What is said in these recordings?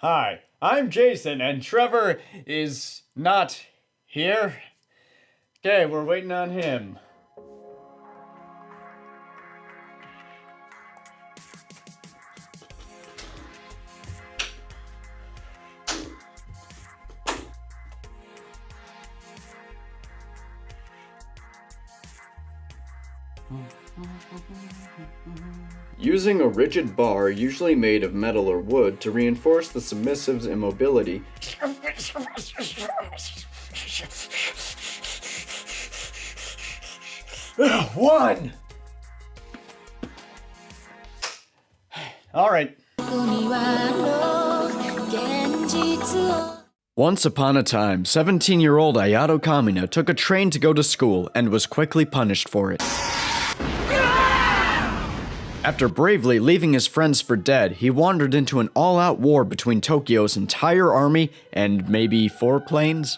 Hi, I'm Jason, and Trevor is not here. Okay, we're waiting on him. Using a rigid bar, usually made of metal or wood, to reinforce the submissive's immobility. One! Alright. Once upon a time, 17-year-old Ayato Kamina took a train to go to school and was quickly punished for it. After bravely leaving his friends for dead, he wandered into an all-out war between Tokyo's entire army and maybe 4 planes.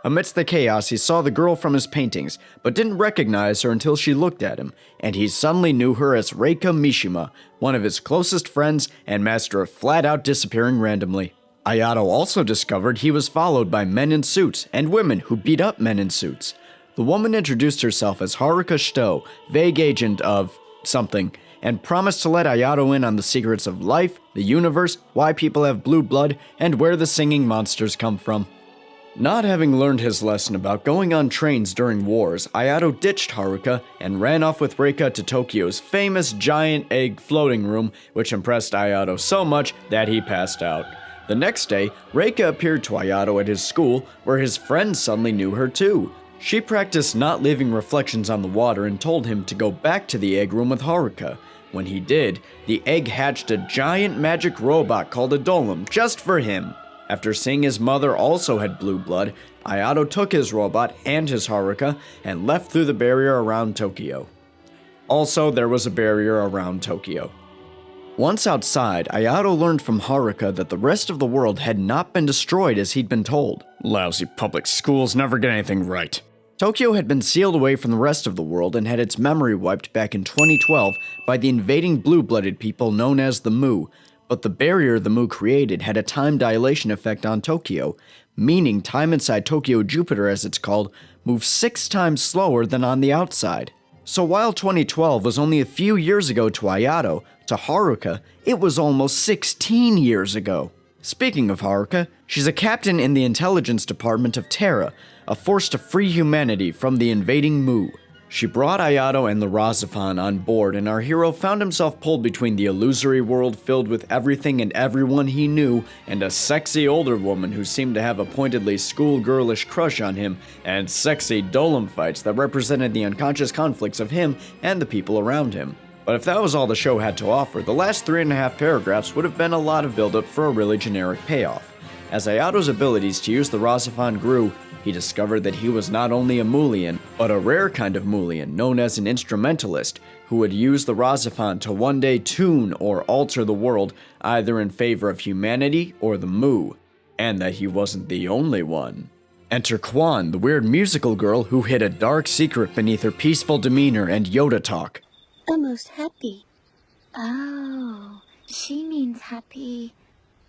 Amidst the chaos, he saw the girl from his paintings, but didn't recognize her until she looked at him, and he suddenly knew her as Reika Mishima, one of his closest friends and master of flat-out disappearing randomly. Ayato also discovered he was followed by men in suits and women who beat up men in suits. The woman introduced herself as Haruka Shito, vague agent of something, and promised to let Ayato in on the secrets of life, the universe, why people have blue blood, and where the singing monsters come from. Not having learned his lesson about going on trains during wars, Ayato ditched Haruka and ran off with Reika to Tokyo's famous giant egg floating room, which impressed Ayato so much that he passed out. The next day, Reika appeared to Ayato at his school, where his friends suddenly knew her too. She practiced not leaving reflections on the water and told him to go back to the egg room with Haruka. When he did, the egg hatched a giant magic robot called a Dolem just for him. After seeing his mother also had blue blood, Ayato took his robot and his Haruka and left through the barrier around Tokyo. Also, there was a barrier around Tokyo. Once outside, Ayato learned from Haruka that the rest of the world had not been destroyed as he'd been told. Lousy public schools never get anything right. Tokyo had been sealed away from the rest of the world and had its memory wiped back in 2012 by the invading blue-blooded people known as the Mu, but the barrier the Mu created had a time dilation effect on Tokyo, meaning time inside Tokyo Jupiter, as it's called, moves 6 times slower than on the outside. So while 2012 was only a few years ago to Ayato, to Haruka, it was almost 16 years ago. Speaking of Haruka, she's a captain in the intelligence department of Terra, a force to free humanity from the invading Mu. She brought Ayato and the RahXephon on board, and our hero found himself pulled between the illusory world filled with everything and everyone he knew, and a sexy older woman who seemed to have a pointedly schoolgirlish crush on him, and sexy Dolem fights that represented the unconscious conflicts of him and the people around him. But if that was all the show had to offer, the last 3.5 paragraphs would have been a lot of build-up for a really generic payoff. As Ayato's abilities to use the RahXephon grew, he discovered that he was not only a Mulian, but a rare kind of Mulian known as an instrumentalist, who would use the RahXephon to one day tune or alter the world, either in favor of humanity or the Mu, and that he wasn't the only one. Enter Quan, the weird musical girl who hid a dark secret beneath her peaceful demeanor and Yoda talk. Almost happy. Oh, she means happy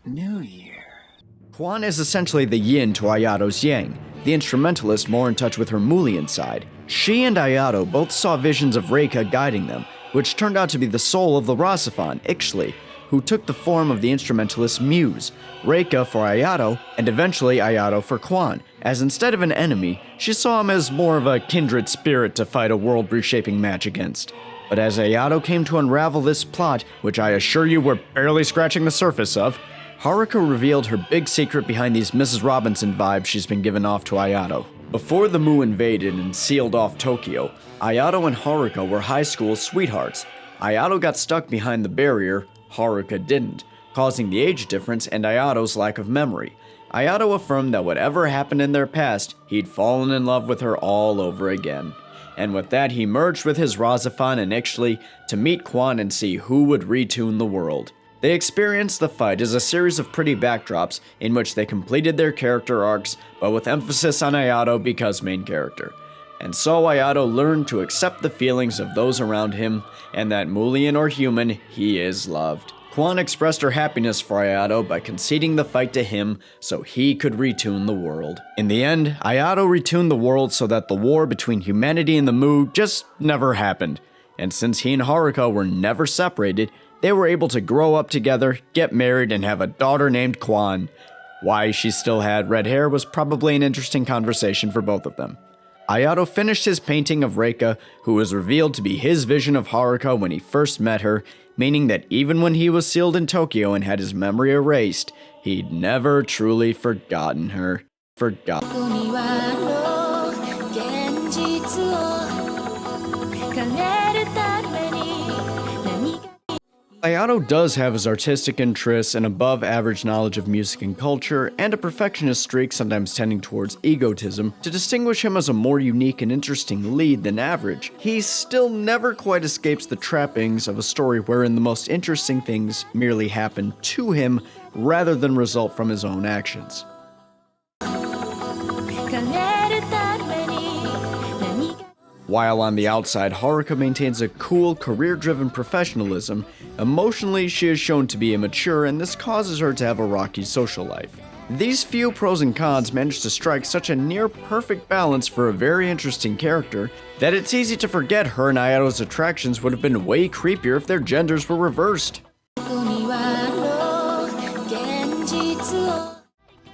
New Year. Quan is essentially the yin to Ayato's yang, the instrumentalist more in touch with her Mulian side. She and Ayato both saw visions of Reika guiding them, which turned out to be the soul of the RahXephon, Ixtli, who took the form of the instrumentalist's muse, Reika for Ayato, and eventually Ayato for Quan, as instead of an enemy, she saw him as more of a kindred spirit to fight a world-reshaping match against. But as Ayato came to unravel this plot, which I assure you we're barely scratching the surface of, Haruka revealed her big secret behind these Mrs. Robinson vibes she's been giving off to Ayato. Before the Mu invaded and sealed off Tokyo, Ayato and Haruka were high school sweethearts. Ayato got stuck behind the barrier, Haruka didn't, causing the age difference and Ayato's lack of memory. Ayato affirmed that whatever happened in their past, he'd fallen in love with her all over again. And with that, he merged with his RahXephon and Ixtli to meet Quan and see who would retune the world. They experienced the fight as a series of pretty backdrops in which they completed their character arcs, but with emphasis on Ayato because main character. And so Ayato learned to accept the feelings of those around him, and that Mulian or human, he is loved. Kwan expressed her happiness for Ayato by conceding the fight to him so he could retune the world. In the end, Ayato retuned the world so that the war between humanity and the Mu just never happened. And since he and Haruka were never separated, they were able to grow up together, get married, and have a daughter named Kwan. Why she still had red hair was probably an interesting conversation for both of them. Ayato finished his painting of Reika, who was revealed to be his vision of Haruka when he first met her, meaning that even when he was sealed in Tokyo and had his memory erased, he'd never truly forgotten her. Ayato does have his artistic interests, an above-average knowledge of music and culture, and a perfectionist streak sometimes tending towards egotism to distinguish him as a more unique and interesting lead than average. He still never quite escapes the trappings of a story wherein the most interesting things merely happen to him rather than result from his own actions. While on the outside, Haruka maintains a cool, career-driven professionalism, emotionally she is shown to be immature, and this causes her to have a rocky social life. These few pros and cons manage to strike such a near-perfect balance for a very interesting character that it's easy to forget her and Ayato's attractions would have been way creepier if their genders were reversed.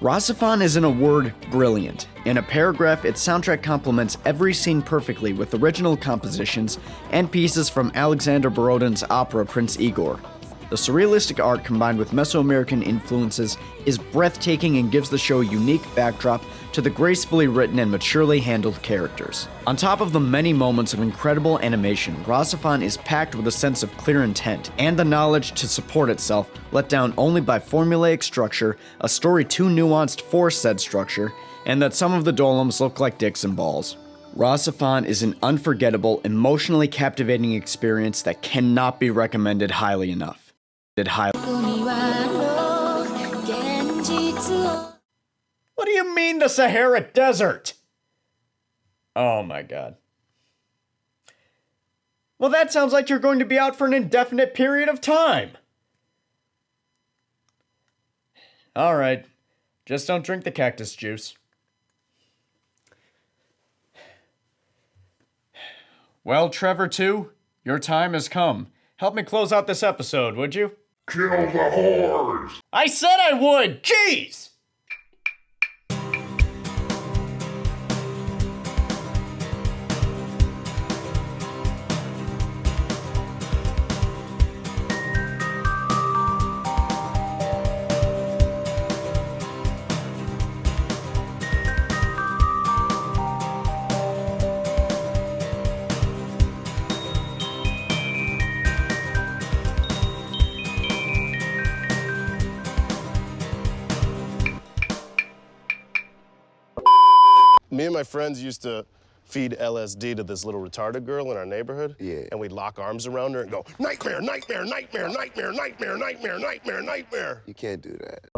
RahXephon is in a word brilliant. In a paragraph, its soundtrack complements every scene perfectly with original compositions and pieces from Alexander Borodin's opera Prince Igor. The surrealistic art combined with Mesoamerican influences is breathtaking and gives the show a unique backdrop to the gracefully written and maturely handled characters. On top of the many moments of incredible animation, RahXephon is packed with a sense of clear intent and the knowledge to support itself, let down only by formulaic structure, a story too nuanced for said structure, and that some of the dolems look like dicks and balls. RahXephon is an unforgettable, emotionally captivating experience that cannot be recommended highly enough. What do you mean the Sahara Desert? Oh my god. Well, that sounds like you're going to be out for an indefinite period of time. Alright, just don't drink the cactus juice. Well, Trevor 2, your time has come. Help me close out this episode, would you? Kill the whores! I said I would! Jeez! Me and my friends used to feed LSD to this little retarded girl in our neighborhood. Yeah. And we'd lock arms around her and go, nightmare, nightmare, nightmare, nightmare, nightmare, nightmare, nightmare, nightmare. You can't do that.